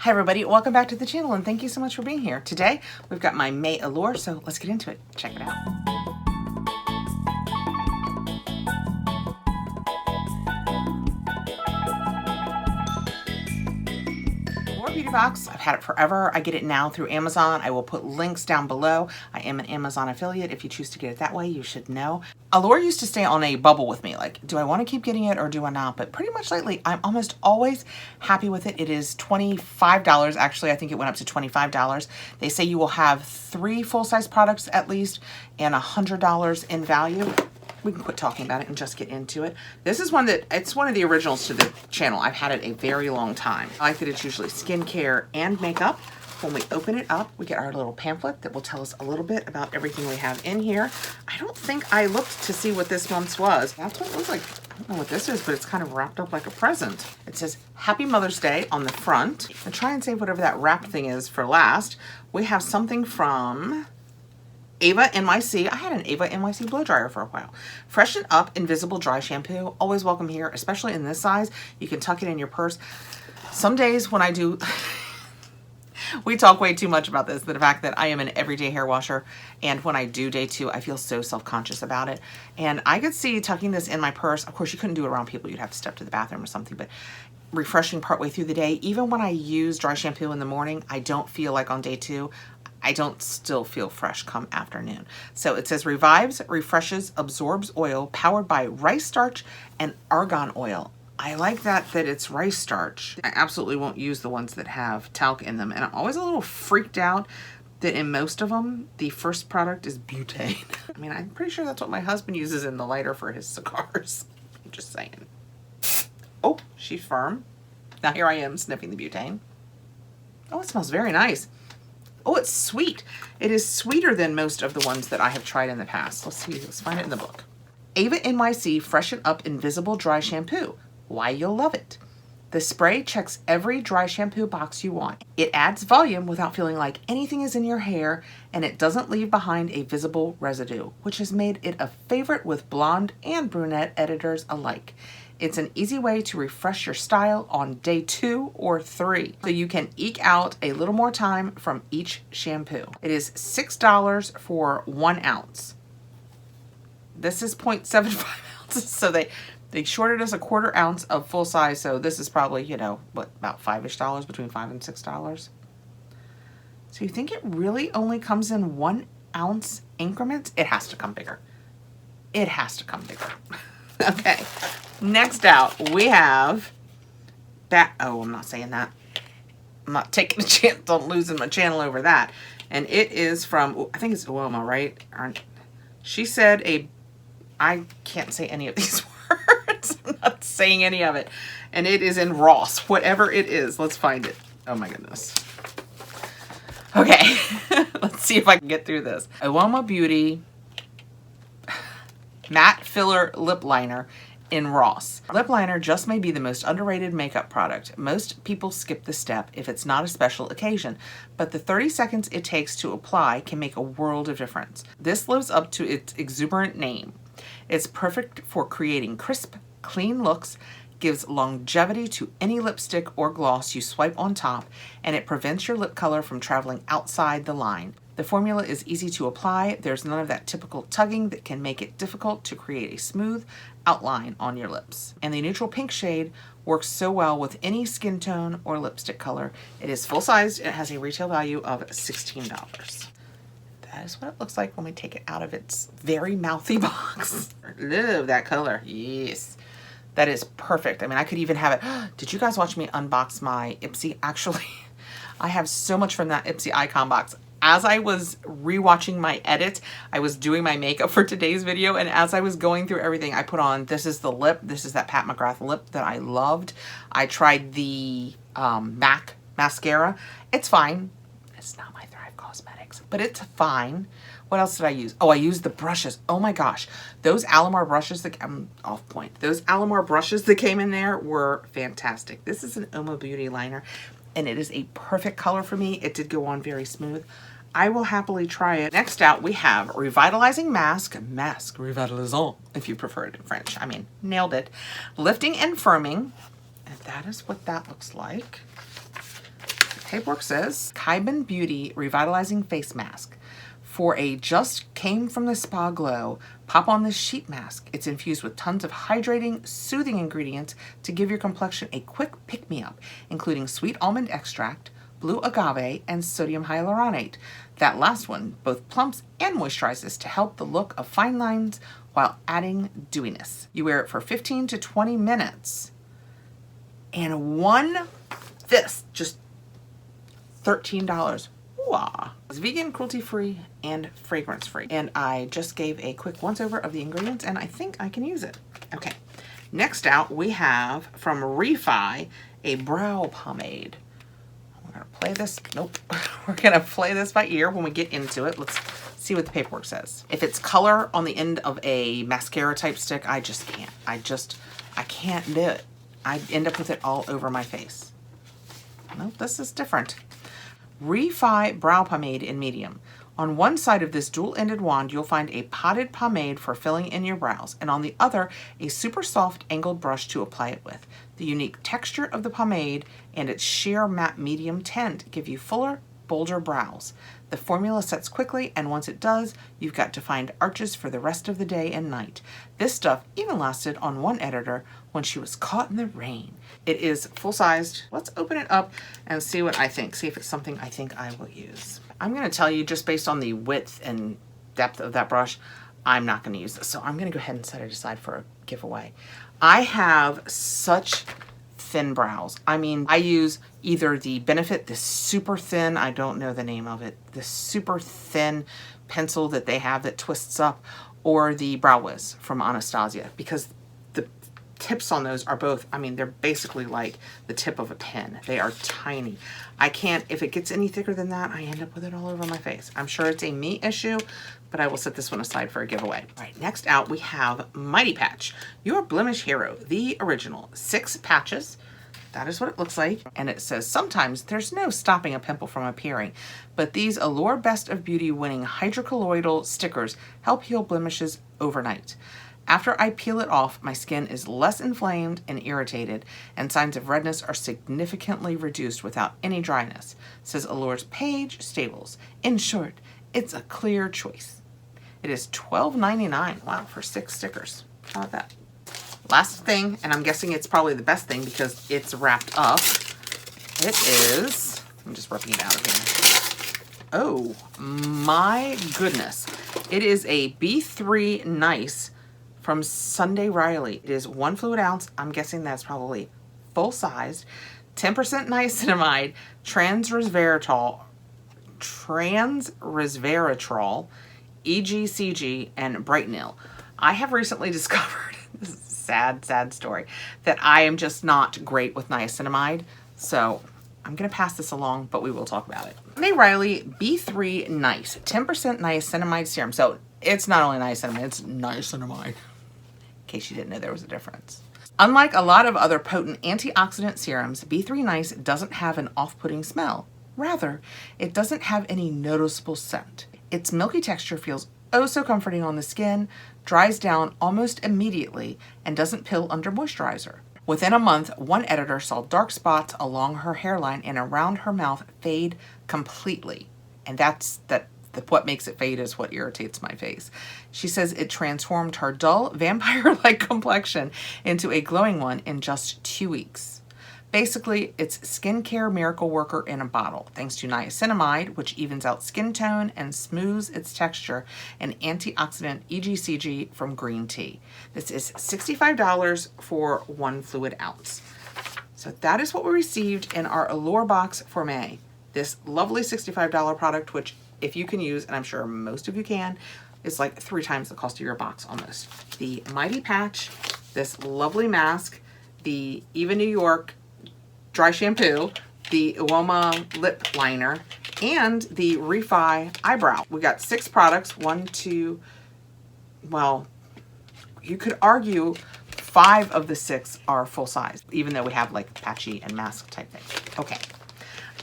Hi everybody, welcome back to the channel and thank you so much for being here. Today we've got my May Allure, so let's get into it. Check it out. Allure Beauty Box, I've had it forever. I get it now through Amazon. I will put links down below. I am an Amazon affiliate. If you choose to get it that way, you should know. Allure used to stay on a bubble with me, like, do I want to keep getting it or do I not? But pretty much lately, I'm almost always happy with it. It is $25. Actually, I think it went up to $25. They say you will have 3 full-size products at least and $100 in value. We can quit talking about it and just get into it. This is it's one of the originals to the channel. I've had it a very long time. I like that it's usually skincare and makeup. When we open it up, we get our little pamphlet that will tell us a little bit about everything we have in here. I don't think I looked to see what this month's was. That's what it looks like. I don't know what this is, but it's kind of wrapped up like a present. It says Happy Mother's Day on the front. And try and save whatever that wrapped thing is for last. We have something from Ava NYC. I had an Ava NYC blow dryer for a while. Freshen Up Invisible Dry Shampoo. Always welcome here, especially in this size. You can tuck it in your purse. Some days when I do... We talk way too much about this, the fact that I am an everyday hair washer, and when I do day 2, I feel so self-conscious about it. And I could see tucking this in my purse. Of course, you couldn't do it around people. You'd have to step to the bathroom or something, but refreshing partway through the day. Even when I use dry shampoo in the morning, I don't feel like on day 2, I don't still feel fresh come afternoon. So it says revives, refreshes, absorbs oil, powered by rice starch and argan oil. I like that it's rice starch. I absolutely won't use the ones that have talc in them. And I'm always a little freaked out that in most of them, the first product is butane. I mean, I'm pretty sure that's what my husband uses in the lighter for his cigars. I'm just saying. Oh, she's firm. Now here I am sniffing the butane. Oh, it smells very nice. Oh, it's sweet. It is sweeter than most of the ones that I have tried in the past. Let's see, let's find it in the book. Ava NYC Freshen Up Invisible Dry Shampoo. Why you'll love it. The spray checks every dry shampoo box you want. It adds volume without feeling like anything is in your hair, and it doesn't leave behind a visible residue, which has made it a favorite with blonde and brunette editors alike. It's an easy way to refresh your style on day 2 or 3, so you can eke out a little more time from each shampoo. It is $6 for 1 ounce. This is 0.75 ounces, so they shorted us a 1/4 ounce of full size, so this is probably, you know, what, about $5-ish, between $5 and $6. So you think it really only comes in 1 ounce increments? It has to come bigger. It has to come bigger. Okay, next out we have that. Oh, I'm not saying that. I'm not taking a chance on losing my channel over that. And it is from, I think it's Uoma, right? She said I can't say any of these words. I'm not saying any of it. And it is in Ross, whatever it is. Let's find it. Oh my goodness. Okay, let's see if I can get through this. Uoma Beauty Matte Filler Lip Liner in Ross. Lip liner just may be the most underrated makeup product. Most people skip the step if it's not a special occasion, but the 30 seconds it takes to apply can make a world of difference. This lives up to its exuberant name. It's perfect for creating crisp, clean looks, gives longevity to any lipstick or gloss you swipe on top, and it prevents your lip color from traveling outside the line. The formula is easy to apply. There's none of that typical tugging that can make it difficult to create a smooth outline on your lips. And the neutral pink shade works so well with any skin tone or lipstick color. It is full-sized. It has a retail value of $16. That is what it looks like when we take it out of its very mouthy box. Love that color. Yes. That is perfect. I mean, I could even have it. Did you guys watch me unbox my Ipsy? Actually, I have so much from that Ipsy icon box. As I was rewatching my edit, I was doing my makeup for today's video, and as I was going through everything, I put on, this is the lip. This is that Pat McGrath lip that I loved. I tried the MAC mascara. It's fine. It's not my Thrive Cosmetics, but it's fine. What else did I use? Oh, I used the brushes. Oh my gosh. Those Allure brushes that, I'm off point. Those Allure brushes that came in there were fantastic. This is an Uoma Beauty liner, and it is a perfect color for me. It did go on very smooth. I will happily try it. Next out, we have Revitalizing Mask Revitalisant, if you prefer it in French. I mean, nailed it. Lifting and Firming, and that is what that looks like. Paperwork says, Kaiben Beauty Revitalizing Face Mask. For a just came from the spa glow, pop on this sheet mask. It's infused with tons of hydrating, soothing ingredients to give your complexion a quick pick-me-up, including sweet almond extract, blue agave, and sodium hyaluronate. That last one both plumps and moisturizes to help the look of fine lines while adding dewiness. You wear it for 15 to 20 minutes. And this, just $13. Wow. It's vegan, cruelty-free, and fragrance-free. And I just gave a quick once-over of the ingredients, and I think I can use it. Okay. Next out, we have from Refi a brow pomade. We're going to play this. Nope. We're going to play this by ear when we get into it. Let's see what the paperwork says. If it's color on the end of a mascara type stick, I just can't. I can't do it. I end up with it all over my face. Nope, this is different. Refi Brow Pomade in medium. On one side of this dual-ended wand, you'll find a potted pomade for filling in your brows, and on the other, a super soft angled brush to apply it with. The unique texture of the pomade and its sheer matte medium tint give you fuller, bolder brows. The formula sets quickly, and once it does, you've got defined arches for the rest of the day and night. This stuff even lasted on one editor when she was caught in the rain. It is full-sized. Let's open it up and see what I think. See if it's something I think I will use. I'm going to tell you, just based on the width and depth of that brush, I'm not going to use this. So I'm going to go ahead and set it aside for a giveaway. I have such thin brows. I mean, I use either the Benefit, this super thin, I don't know the name of it, the super thin pencil that they have that twists up, or the Brow Wiz from Anastasia, because the tips on those are both, I mean, they're basically like the tip of a pen. They are tiny. I can't, if it gets any thicker than that, I end up with it all over my face. I'm sure it's a me issue, but I will set this one aside for a giveaway. All right, next out we have Mighty Patch, your blemish hero, the original. 6 patches. That is what it looks like. And it says, sometimes there's no stopping a pimple from appearing, but these Allure Best of Beauty winning hydrocolloidal stickers help heal blemishes overnight. After I peel it off, my skin is less inflamed and irritated, and signs of redness are significantly reduced without any dryness, says Allure's Paige Stables. In short, it's a clear choice. It is $12.99. Wow, for 6 stickers. How about that? Last thing, and I'm guessing it's probably the best thing because it's wrapped up. It is, I'm just ripping it out of here. Oh my goodness. It is a B3 Nice from Sunday Riley. It is 1 fluid ounce. I'm guessing that's probably full sized. 10% niacinamide, resveratrol, EGCG, and Brightenil. I have recently discovered, this is a sad story, that I am just not great with niacinamide. So I'm going to pass this along, but we will talk about it. Sunday Riley B3 Nice, 10% niacinamide serum. So it's not only niacinamide, it's niacinamide. In case you didn't know there was a difference. Unlike a lot of other potent antioxidant serums, B3 Nice doesn't have an off-putting smell. Rather, it doesn't have any noticeable scent. Its milky texture feels oh so comforting on the skin, dries down almost immediately, and doesn't pill under moisturizer. Within a month, one editor saw dark spots along her hairline and around her mouth fade completely. And what makes it fade is what irritates my face. She says it transformed her dull, vampire-like complexion into a glowing one in just 2 weeks. Basically, it's skincare miracle worker in a bottle, thanks to niacinamide, which evens out skin tone and smooths its texture, and antioxidant EGCG from green tea. This is $65 for 1 fluid ounce. So that is what we received in our Allure box for May. This lovely $65 product, which if you can use, and I'm sure most of you can, is like 3 times the cost of your box almost. The Mighty Patch, this lovely mask, the Ava New York dry shampoo, the Uoma lip liner, and the Refi eyebrow. We got 6 products. 1, 2, well, you could argue 5 of the 6 are full size, even though we have like patchy and mask type thing. Okay,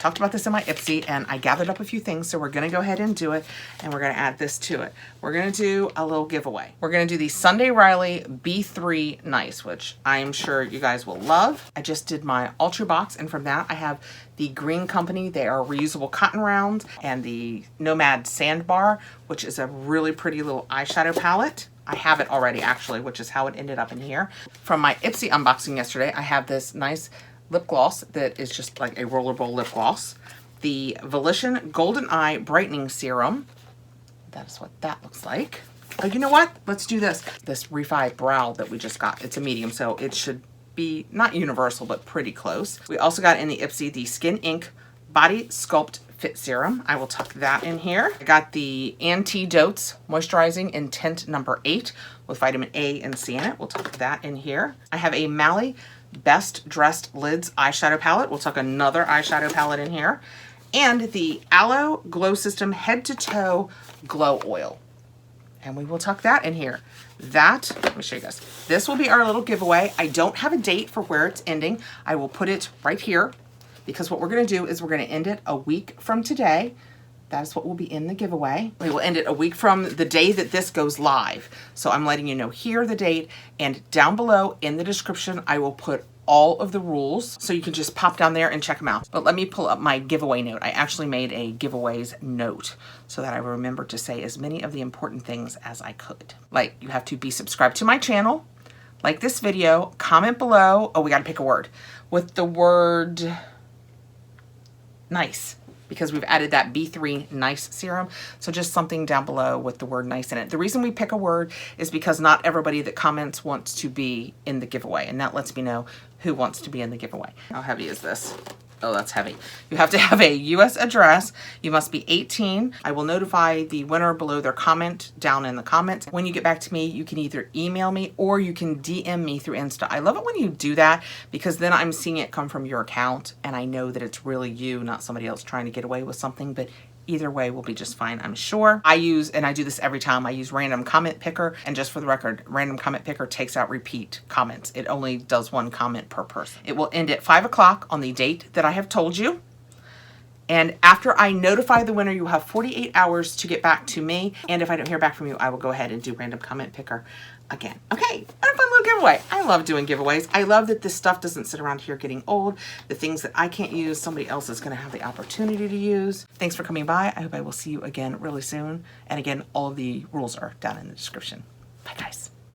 I talked about this in my Ipsy, and I gathered up a few things, so we're gonna go ahead and do it, and we're gonna add this to it. We're gonna do a little giveaway. We're gonna do the Sunday Riley B3 Nice, which I'm sure you guys will love. I just did my Ultra box, and from that I have the Green Company. They are reusable cotton rounds, and the Nomad Sandbar, which is a really pretty little eyeshadow palette. I have it already actually, which is how it ended up in here. From my Ipsy unboxing yesterday, I have this nice lip gloss that is just like a rollerball lip gloss. The Volition Golden Eye Brightening Serum. That is what that looks like. Oh, you know what? Let's do this. This Refi Brow that we just got. It's a medium, so it should be not universal, but pretty close. We also got in the Ipsy the Skin Ink Body Sculpt Fit Serum. I will tuck that in here. I got the Antidotes Moisturizing in Tint number 8 with vitamin A and C in it. We'll tuck that in here. I have a Mally Best Dressed Lids eyeshadow palette. We'll tuck another eyeshadow palette in here. And the Aloe Glow System Head to Toe Glow Oil. And we will tuck that in here. That, let me show you guys. This will be our little giveaway. I don't have a date for where it's ending. I will put it right here, because what we're gonna do is we're gonna end it a week from today. That is what will be in the giveaway. We will end it a week from the day that this goes live. So I'm letting you know here the date, and down below in the description, I will put all of the rules, so you can just pop down there and check them out. But let me pull up my giveaway note. I actually made a giveaways note so that I remember to say as many of the important things as I could. Like, you have to be subscribed to my channel, like this video, comment below. Oh, we gotta pick a word. With the word nice, because we've added that B3 Nice serum. So just something down below with the word nice in it. The reason we pick a word is because not everybody that comments wants to be in the giveaway, and that lets me know who wants to be in the giveaway. How heavy is this? Oh, that's heavy. You have to have a US address. You must be 18. I will notify the winner below their comment down in the comments. When you get back to me, you can either email me or you can DM me through Insta. I love it when you do that, because then I'm seeing it come from your account and I know that it's really you, not somebody else trying to get away with something. But either way will be just fine, I'm sure. I use, and I do this every time, I use Random Comment Picker. And just for the record, Random Comment Picker takes out repeat comments. It only does 1 comment per person. It will end at 5 o'clock on the date that I have told you. And after I notify the winner, you have 48 hours to get back to me. And if I don't hear back from you, I will go ahead and do Random Comment Picker again. Okay, a fun little giveaway. I love doing giveaways. I love that this stuff doesn't sit around here getting old. The things that I can't use, somebody else is gonna have the opportunity to use. Thanks for coming by. I hope I will see you again really soon. And again, all of the rules are down in the description. Bye guys.